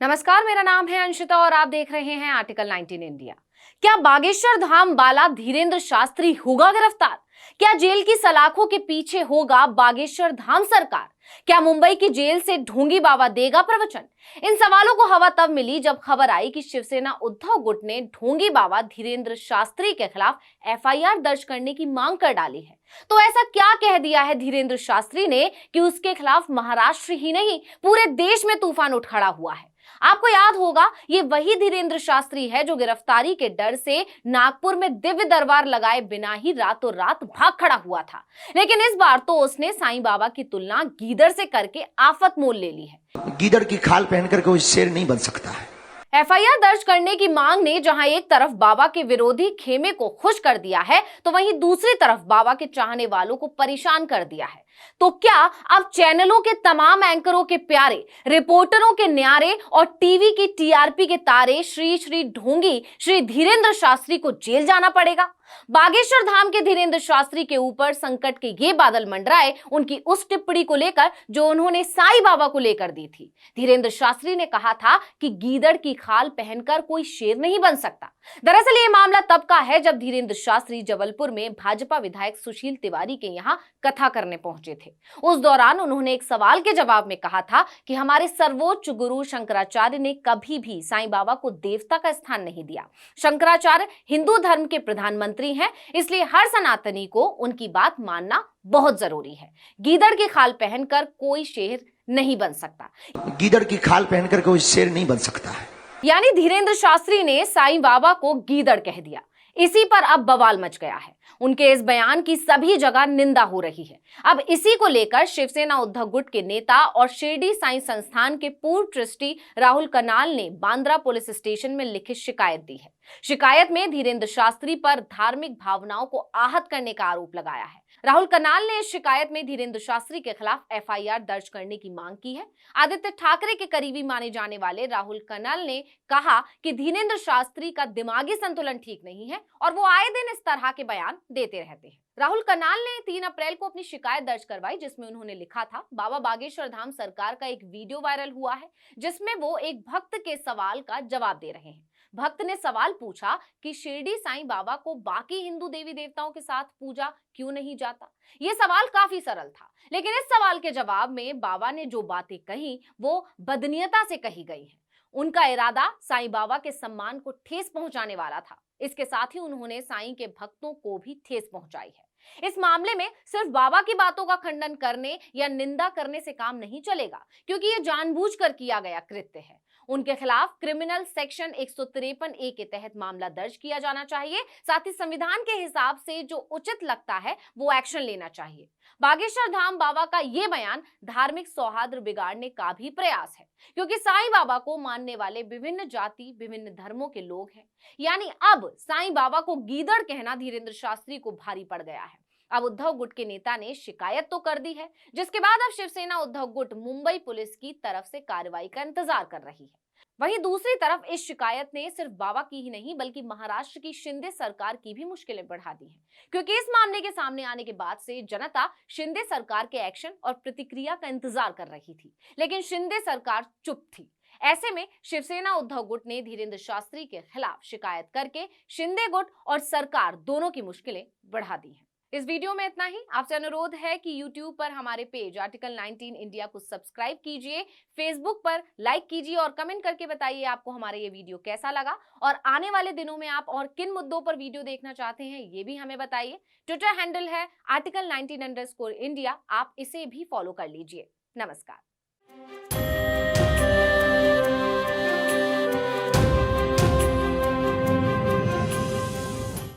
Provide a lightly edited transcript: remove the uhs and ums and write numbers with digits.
नमस्कार, मेरा नाम है अंशिता और आप देख रहे हैं आर्टिकल 19 इंडिया। क्या बागेश्वर धाम बाला धीरेंद्र शास्त्री होगा गिरफ्तार? क्या जेल की सलाखों के पीछे होगा बागेश्वर धाम सरकार? क्या मुंबई की जेल से ढोंगी बाबा देगा प्रवचन? इन सवालों को हवा तब मिली जब खबर आई कि शिवसेना उद्धव गुट ने ढोंगी बाबा धीरेंद्र शास्त्री के खिलाफ एफआईआर दर्ज करने की मांग कर डाली है। तो ऐसा क्या कह दिया है धीरेंद्र शास्त्री ने कि उसके खिलाफ महाराष्ट्र ही नहीं पूरे देश में तूफान उठ खड़ा हुआ है? आपको याद होगा, ये वही धीरेंद्र शास्त्री है जो गिरफ्तारी के डर से नागपुर में दिव्य दरबार लगाए बिना ही रातों रात भाग खड़ा हुआ था। लेकिन इस बार तो उसने साईं बाबा की तुलना गीदड़ से करके आफत मोल ले ली है। गीदड़ की खाल पहनकर कोई शेर नहीं बन सकता है। एफआईआर दर्ज करने की मांग ने जहां एक तरफ बाबा के विरोधी खेमे को खुश कर दिया है, तो वहीं दूसरी तरफ बाबा के चाहने वालों को परेशान कर दिया है। तो क्या अब चैनलों के तमाम एंकरों के प्यारे, रिपोर्टरों के न्यारे और टीवी की टीआरपी के तारे श्री श्री ढोंगी श्री धीरेंद्र शास्त्री को जेल जाना पड़ेगा? बागेश्वर धाम के धीरेंद्र शास्त्री के ऊपर संकट के ये बादल मंडराए उनकी उस टिप्पणी को लेकर जो उन्होंने साईं बाबा को लेकर दी थी। धीरेंद्र शास्त्री ने कहा था कि गीदड़ की खाल पहनकर कोई शेर नहीं बन सकता। दरअसल ये मामला तब का है जब धीरेंद्र शास्त्री जबलपुर में भाजपा विधायक सुशील तिवारी के यहाँ कथा करने पहुंचे थे। उस दौरान उन्होंने एक सवाल के जवाब में कहा था कि हमारे सर्वोच्च गुरु शंकराचार्य ने कभी भी साईं बाबा को देवता का स्थान नहीं दिया। शंकराचार्य हिंदू धर्म के प्रधानमंत्री हैं, इसलिए हर सनातनी को उनकी बात मानना बहुत जरूरी है। गीदड़ की खाल पहनकर कोई शेर नहीं बन सकता। गीदड़ की खाल पहनकर कोई शेर नहीं बन सकता है। यानी धीरेंद्र शास्त्री ने साईं बाबा को गीदड़ कह दिया। इसी पर अब बवाल मच गया है। उनके इस बयान की सभी जगह निंदा हो रही है। अब इसी को लेकर शिवसेना उद्धव गुट के नेता और शिरडी साईं संस्थान के पूर्व ट्रस्टी राहुल कनाल ने बांद्रा पुलिस स्टेशन में लिखित शिकायत दी है। शिकायत में धीरेंद्र शास्त्री पर धार्मिक भावनाओं को आहत करने का आरोप लगाया है। राहुल कनाल ने इस शिकायत में धीरेंद्र शास्त्री के खिलाफ एफआईआर दर्ज करने की मांग की है। आदित्य ठाकरे के करीबी माने जाने वाले राहुल कनाल ने कहा कि धीरेंद्र शास्त्री का दिमागी संतुलन ठीक नहीं है और वो आए दिन इस तरह के बयान देते रहते हैं। राहुल कनाल ने 3 अप्रैल को अपनी शिकायत दर्ज करवाई, जिसमें उन्होंने लिखा था, बाबा बागेश्वर धाम सरकार का एक वीडियो वायरल हुआ है जिसमें वो एक भक्त के सवाल का जवाब दे रहे हैं। भक्त ने सवाल पूछा कि शिरडी साईं बाबा को बाकी हिंदू देवी देवताओं के साथ पूजा क्यों नहीं जाता। यह सवाल काफी सरल था, लेकिन इस सवाल के जवाब में बाबा ने जो बातें कही वो बदनीयता से कही गई हैं। उनका इरादा साईं बाबा के सम्मान को ठेस पहुंचाने वाला था। इसके साथ ही उन्होंने साईं के भक्तों को भी ठेस पहुंचाई है। इस मामले में सिर्फ बाबा की बातों का खंडन करने या निंदा करने से काम नहीं चलेगा, क्योंकि यह जानबूझकर किया गया कृत्य है। उनके खिलाफ क्रिमिनल सेक्शन 153A के तहत मामला दर्ज किया जाना चाहिए। साथ ही संविधान के हिसाब से जो उचित लगता है वो एक्शन लेना चाहिए। बागेश्वर धाम बाबा का ये बयान धार्मिक सौहार्द बिगाड़ने का भी प्रयास है, क्योंकि साईं बाबा को मानने वाले विभिन्न जाति, विभिन्न धर्मों के लोग हैं। यानी अब साईं बाबा को गीदड़ कहना धीरेंद्र शास्त्री को भारी पड़ गया है। अब उद्धव गुट के नेता ने शिकायत तो कर दी है, जिसके बाद अब शिवसेना उद्धव गुट मुंबई पुलिस की तरफ से कार्रवाई का इंतजार कर रही है। वहीं दूसरी तरफ इस शिकायत ने सिर्फ बाबा की ही नहीं बल्कि महाराष्ट्र की शिंदे सरकार की भी मुश्किलें बढ़ा दी हैं, क्योंकि इस मामले के सामने आने के बाद से जनता शिंदे सरकार के एक्शन और प्रतिक्रिया का इंतजार कर रही थी, लेकिन शिंदे सरकार चुप थी। ऐसे में शिवसेना उद्धव गुट ने धीरेंद्र शास्त्री के खिलाफ शिकायत करके शिंदे गुट और सरकार दोनों की मुश्किलें बढ़ा दी हैं। इस वीडियो में इतना ही। आपसे अनुरोध है कि YouTube पर हमारे पेज आर्टिकल 19 इंडिया को सब्सक्राइब कीजिए, Facebook पर लाइक कीजिए और कमेंट करके बताइए आपको हमारा ये वीडियो कैसा लगा और आने वाले दिनों में आप और किन मुद्दों पर वीडियो देखना चाहते हैं ये भी हमें बताइए। ट्विटर हैंडल है article19_India, आप इसे भी फॉलो कर लीजिए। नमस्कार।